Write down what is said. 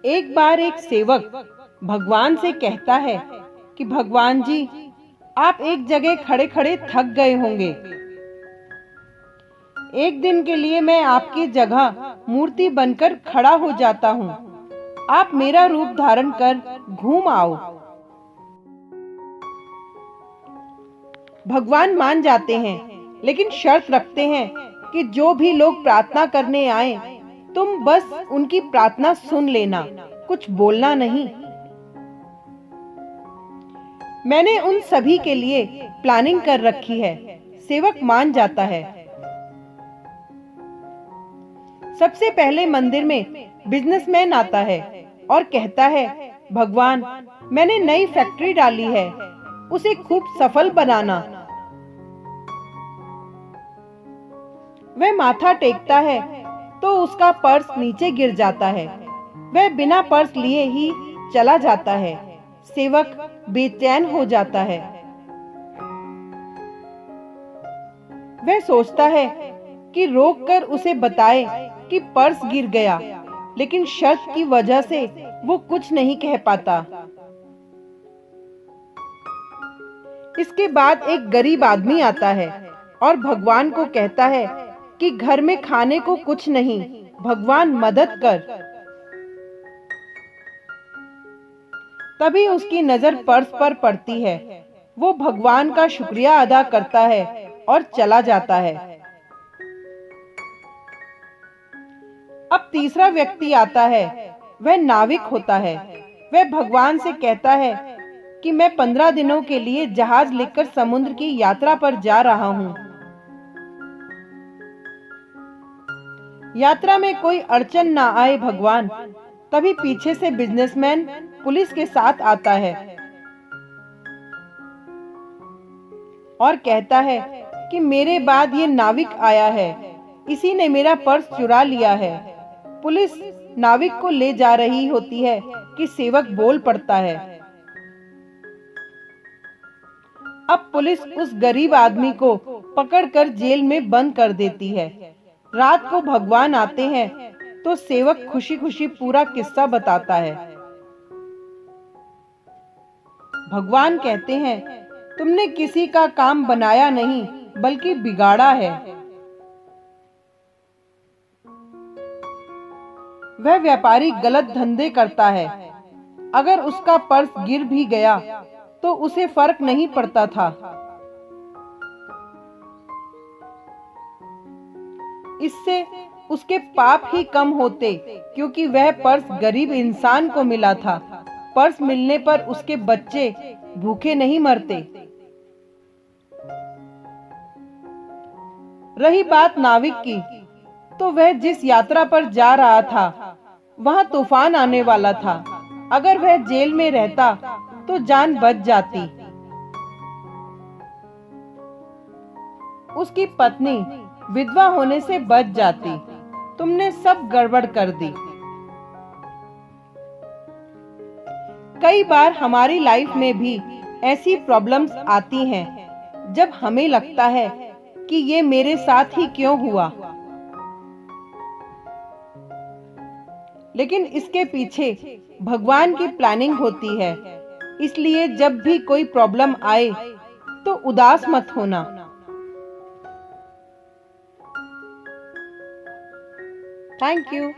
एक बार एक सेवक भगवान से कहता है कि भगवान जी, आप एक जगह खड़े खड़े थक गए होंगे। एक दिन के लिए मैं आपकी जगह मूर्ति बनकर खड़ा हो जाता हूँ। आप मेरा रूप धारण कर घूम आओ। भगवान मान जाते हैं, लेकिन शर्त रखते हैं कि जो भी लोग प्रार्थना करने आए, तुम बस उनकी प्रार्थना सुन लेना, कुछ बोलना नहीं। मैंने उन सभी के लिए प्लानिंग कर रखी है। सेवक मान जाता है। सबसे पहले मंदिर में बिजनेसमैन आता है और कहता है, भगवान, मैंने नई फैक्ट्री डाली है, उसे खूब सफल बनाना। वह माथा टेकता है तो उसका पर्स नीचे गिर जाता है। वह बिना पर्स लिए ही चला जाता है। सेवक बेचैन हो जाता है। वह सोचता है कि रोककर उसे बताए कि पर्स गिर गया, लेकिन शर्त की वजह से वो कुछ नहीं कह पाता। इसके बाद एक गरीब आदमी आता है और भगवान को कहता है कि घर में खाने को कुछ नहीं, भगवान मदद कर। तभी उसकी नजर पर्स पर पड़ती है। वो भगवान का शुक्रिया अदा करता है और चला जाता है। अब तीसरा व्यक्ति आता है। वह नाविक होता है। वह भगवान से कहता है कि मैं 15 दिनों के लिए जहाज लेकर समुद्र की यात्रा पर जा रहा हूँ। यात्रा में कोई अड़चन ना आए भगवान। तभी पीछे से बिजनेसमैन पुलिस के साथ आता है और कहता है कि मेरे बाद ये नाविक आया है, इसी ने मेरा पर्स चुरा लिया है। पुलिस नाविक को ले जा रही होती है कि सेवक बोल पड़ता है। अब पुलिस उस गरीब आदमी को पकड़कर जेल में बंद कर देती है। रात को भगवान आते हैं तो सेवक खुशी खुशी पूरा किस्सा बताता है। भगवान कहते हैं, तुमने किसी का काम बनाया नहीं, बल्कि बिगाड़ा है। वह व्यापारी गलत धंधे करता है। अगर उसका पर्स गिर भी गया तो उसे फर्क नहीं पड़ता था। इससे उसके पाप ही कम होते, क्योंकि वह पर्स गरीब इंसान को मिला था। पर्स मिलने पर उसके बच्चे भूखे नहीं मरते। रही बात नाविक की, तो वह जिस यात्रा पर जा रहा था वहां तूफान आने वाला था। अगर वह जेल में रहता तो जान बच जाती। उसकी पत्नी विधवा होने से बच जाती। तुमने सब गड़बड़ कर दी। कई बार हमारी लाइफ में भी ऐसी प्रॉब्लम्स आती हैं, जब हमें लगता है कि ये मेरे साथ ही क्यों हुआ। लेकिन इसके पीछे भगवान की प्लानिंग होती है। इसलिए जब भी कोई प्रॉब्लम आए तो उदास मत होना। Thank you.